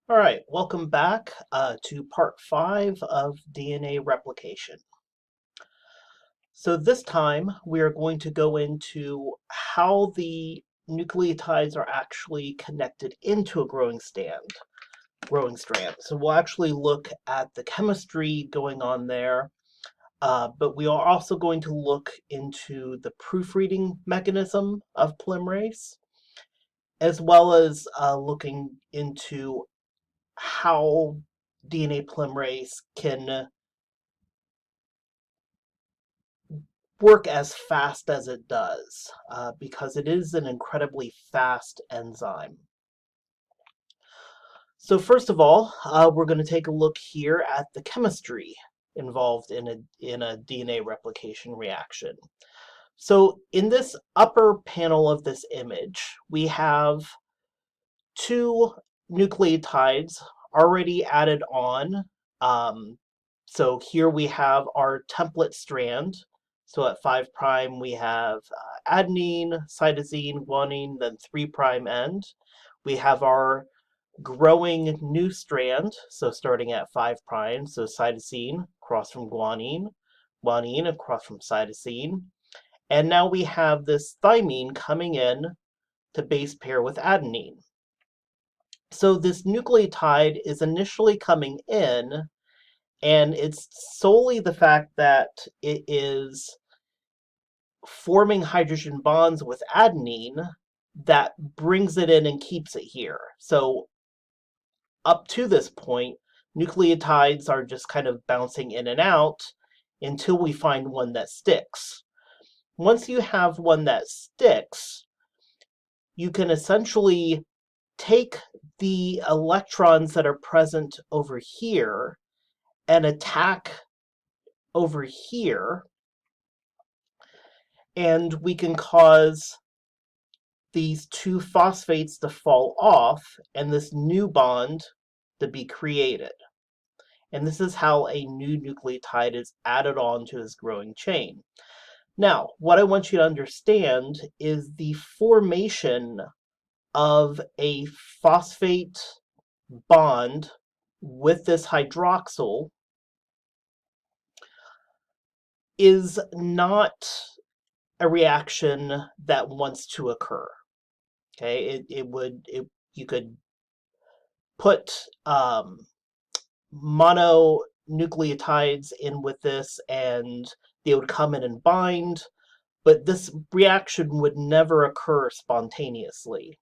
All right, welcome back to part 5 of DNA replication. So this time we are going to go into how the nucleotides are actually connected into a growing strand. So we'll actually look at the chemistry going on there, but we are also going to look into the proofreading mechanism of polymerase, as well as looking into how DNA polymerase can work as fast as it does, because it is an incredibly fast enzyme. So first of all, we're going to take a look here at the chemistry involved in a DNA replication reaction. So in this upper panel of this image, we have two nucleotides already added on. So here we have our template strand. So at 5' we have adenine, cytosine, guanine, then 3' end. We have our growing new strand, so starting at 5', so cytosine across from guanine, guanine across from cytosine. And now we have this thymine coming in to base pair with adenine. So this nucleotide is initially coming in, and it's solely the fact that it is forming hydrogen bonds with adenine that brings it in and keeps it here. So up to this point, nucleotides are just kind of bouncing in and out until we find one that sticks. Once you have one that sticks, you can essentially take the electrons that are present over here and attack over here, and we can cause these two phosphates to fall off and this new bond to be created. And this is how a new nucleotide is added on to this growing chain. Now, what I want you to understand is the formation of a phosphate bond with this hydroxyl is not a reaction that wants to occur. Okay, you could put mononucleotides in with this and they would come in and bind, but this reaction would never occur spontaneously.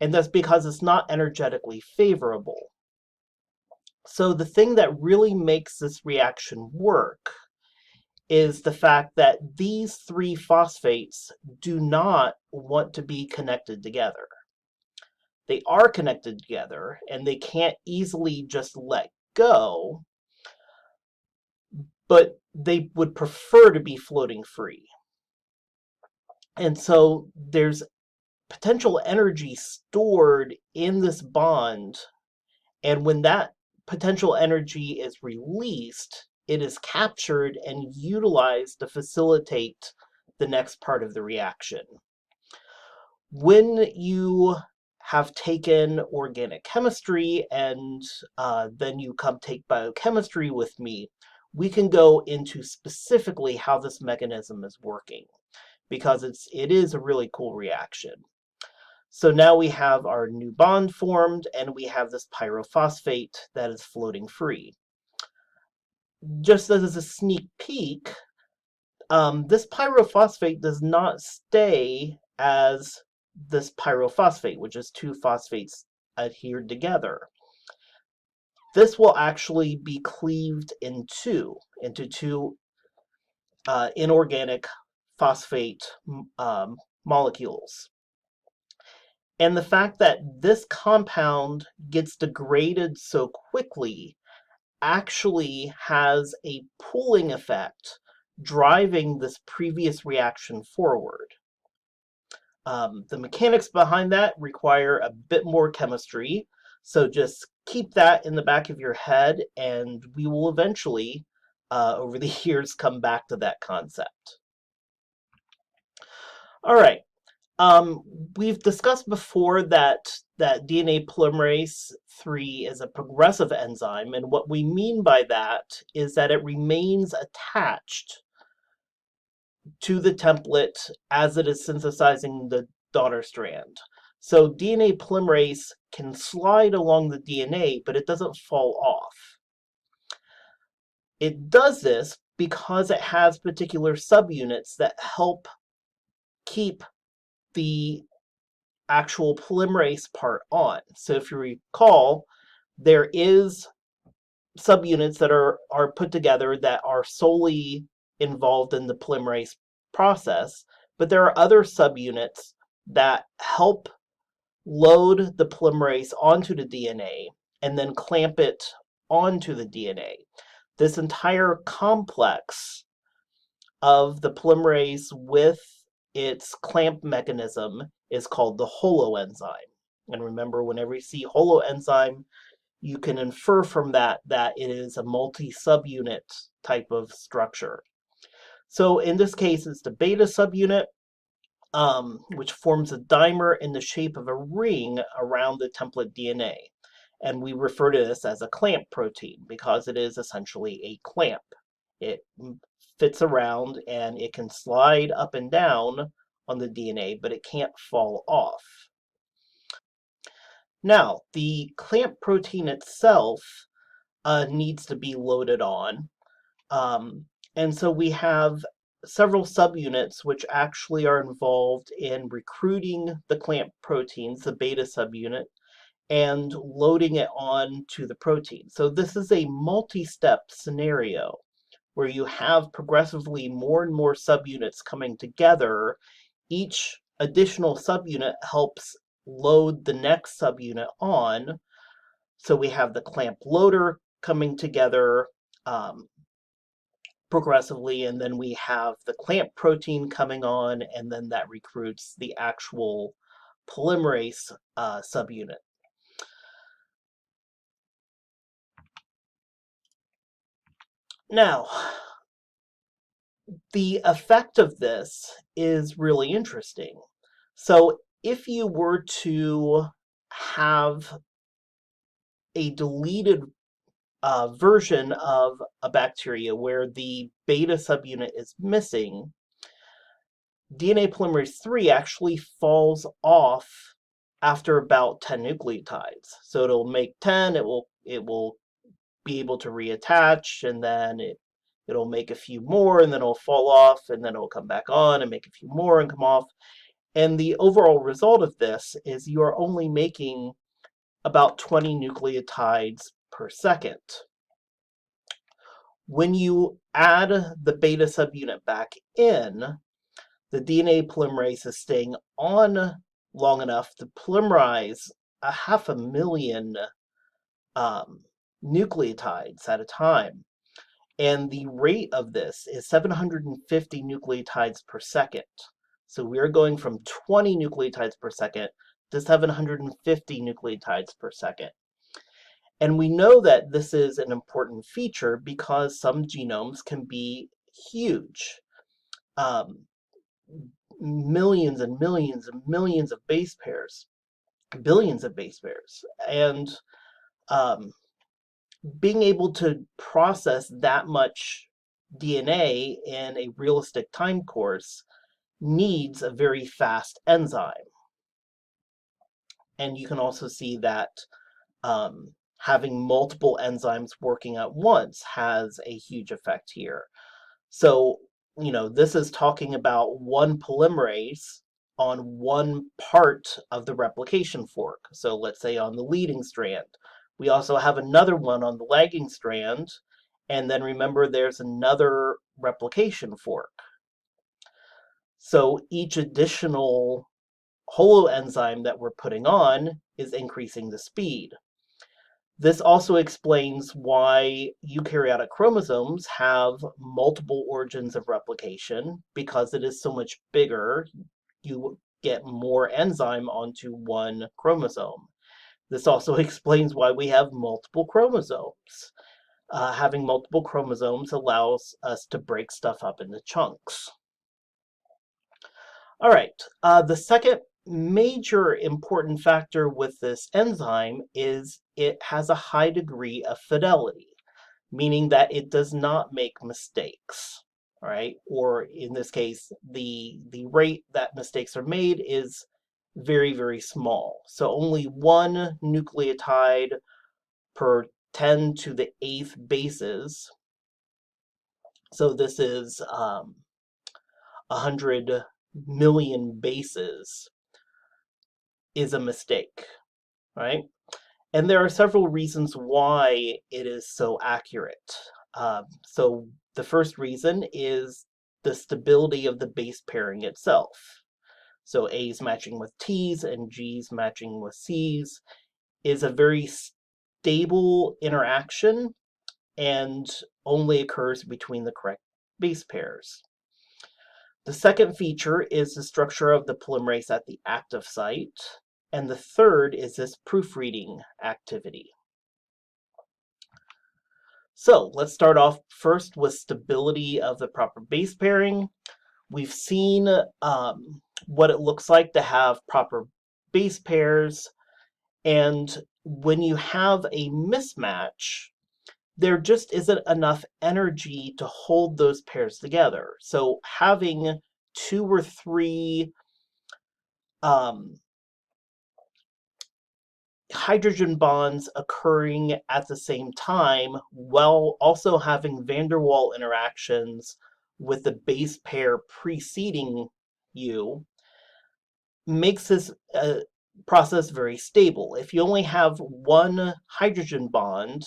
And that's because it's not energetically favorable. So the thing that really makes this reaction work is the fact that these three phosphates do not want to be connected together. They are connected together and they can't easily just let go, but they would prefer to be floating free. And so there's potential energy stored in this bond, and when that potential energy is released, it is captured and utilized to facilitate the next part of the reaction. When you have taken organic chemistry and then you come take biochemistry with me, we can go into specifically how this mechanism is working, because it is a really cool reaction. So now we have our new bond formed, and we have this pyrophosphate that is floating free. Just as a sneak peek, this pyrophosphate does not stay as this pyrophosphate, which is two phosphates adhered together. This will actually be cleaved into two inorganic phosphate molecules. And the fact that this compound gets degraded so quickly actually has a pooling effect driving this previous reaction forward. The mechanics behind that require a bit more chemistry, so just keep that in the back of your head, and we will eventually, over the years, come back to that concept. All right. We've discussed before that that DNA polymerase III is a progressive enzyme, and what we mean by that is that it remains attached to the template as it is synthesizing the daughter strand. So DNA polymerase can slide along the DNA, but it doesn't fall off. It does this because it has particular subunits that help keep the actual polymerase part on. So if you recall, there is subunits that are put together that are solely involved in the polymerase process, but there are other subunits that help load the polymerase onto the DNA and then clamp it onto the DNA. This entire complex of the polymerase with its clamp mechanism is called the holoenzyme. And remember, whenever you see holoenzyme, you can infer from that that it is a multi-subunit type of structure. So in this case, it's the beta subunit, which forms a dimer in the shape of a ring around the template DNA. And we refer to this as a clamp protein because it is essentially a clamp. It fits around and it can slide up and down on the DNA, but it can't fall off. Now, the clamp protein itself needs to be loaded on. And so we have several subunits which actually are involved in recruiting the clamp proteins, the beta subunit, and loading it on to the protein. So this is a multi-step scenario where you have progressively more and more subunits coming together. Each additional subunit helps load the next subunit on. So we have the clamp loader coming together progressively, and then we have the clamp protein coming on, and then that recruits the actual polymerase subunit. Now, the effect of this is really interesting. So if you were to have a deleted version of a bacteria where the beta subunit is missing, DNA polymerase III actually falls off after about 10 nucleotides. So it'll make 10, it will be able to reattach, and then it'll make a few more, and then it'll fall off, and then it'll come back on and make a few more and come off. And the overall result of this is you are only making about 20 nucleotides per second. When you add the beta subunit back in, the DNA polymerase is staying on long enough to polymerize 500,000 nucleotides at a time. And the rate of this is 750 nucleotides per second. So we are going from 20 nucleotides per second to 750 nucleotides per second. And we know that this is an important feature because some genomes can be huge. Millions and millions and millions of base pairs, billions of base pairs. And being able to process that much DNA in a realistic time course needs a very fast enzyme. And you can also see that having multiple enzymes working at once has a huge effect here. So, this is talking about one polymerase on one part of the replication fork. So let's say on the leading strand. We also have another one on the lagging strand, and then remember there's another replication fork. So each additional holoenzyme that we're putting on is increasing the speed. This also explains why eukaryotic chromosomes have multiple origins of replication. Because it is so much bigger, you get more enzyme onto one chromosome. This also explains why we have multiple chromosomes. Having multiple chromosomes allows us to break stuff up into chunks. All right, the second major important factor with this enzyme is it has a high degree of fidelity, meaning that it does not make mistakes, all right? Or in this case, the rate that mistakes are made is very, very small. So only one nucleotide per 10 to the 8th bases. So this is 100 million bases is a mistake, right? And there are several reasons why it is so accurate. So the first reason is the stability of the base pairing itself. So A's matching with T's and G's matching with C's is a very stable interaction and only occurs between the correct base pairs. The second feature is the structure of the polymerase at the active site. And the third is this proofreading activity. So let's start off first with stability of the proper base pairing. We've seen what it looks like to have proper base pairs. And when you have a mismatch, there just isn't enough energy to hold those pairs together. So having 2 or 3 hydrogen bonds occurring at the same time while also having van der Waal interactions with the base pair preceding you makes this process very stable. If you only have one hydrogen bond,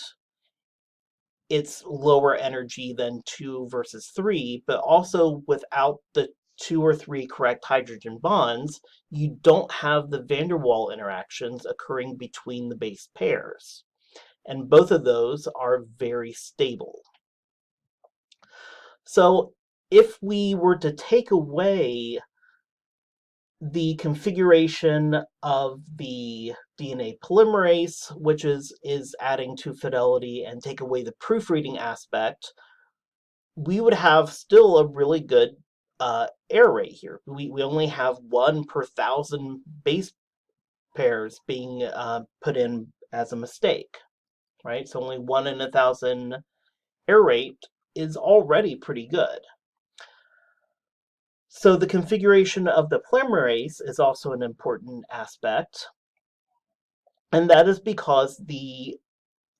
it's lower energy than 2 versus 3, but also without the 2 or 3 correct hydrogen bonds, you don't have the van der Waal interactions occurring between the base pairs. And both of those are very stable. So if we were to take away the configuration of the DNA polymerase, which is adding to fidelity, and take away the proofreading aspect, we would have still a really good error rate here. We only have 1 per 1,000 base pairs being put in as a mistake, right? So only 1 in 1,000 error rate is already pretty good. So the configuration of the polymerase is also an important aspect, and that is because the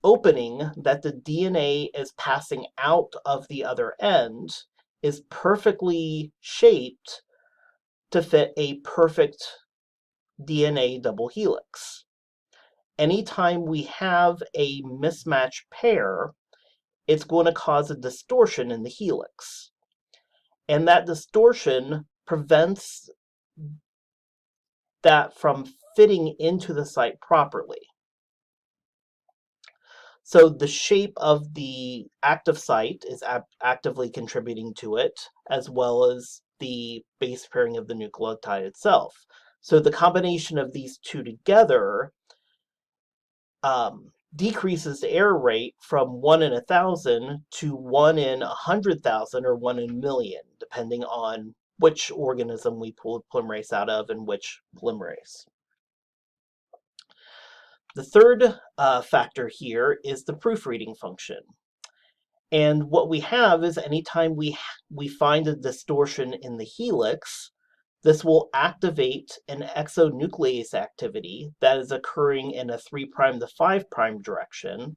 opening that the DNA is passing out of the other end is perfectly shaped to fit a perfect DNA double helix. Anytime we have a mismatched pair, it's going to cause a distortion in the helix. And that distortion prevents that from fitting into the site properly. So the shape of the active site is actively contributing to it, as well as the base pairing of the nucleotide itself. So the combination of these two together decreases the error rate from 1 in 1,000 to 1 in 100,000 or 1 in a million, depending on which organism we pulled polymerase out of and which polymerase. The third factor here is the proofreading function. And what we have is anytime we find a distortion in the helix, this will activate an exonuclease activity that is occurring in a 3' to 5' direction,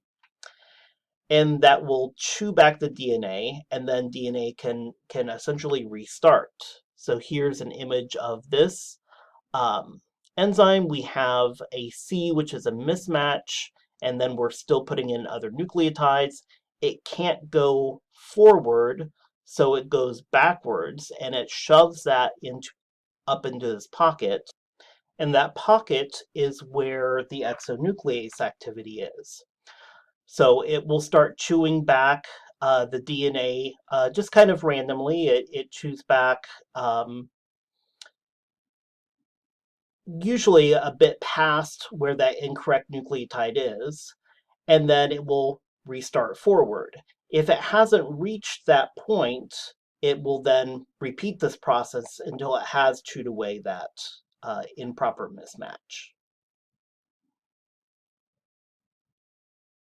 and that will chew back the DNA, and then DNA can essentially restart. So here's an image of this enzyme. We have a C, which is a mismatch, and then we're still putting in other nucleotides. It can't go forward, so it goes backwards, and it shoves that up into this pocket, and that pocket is where the exonuclease activity is. So it will start chewing back the DNA just kind of randomly. It chews back usually a bit past where that incorrect nucleotide is, and then it will restart forward. If it hasn't reached that point, it will then repeat this process until it has chewed away that improper mismatch.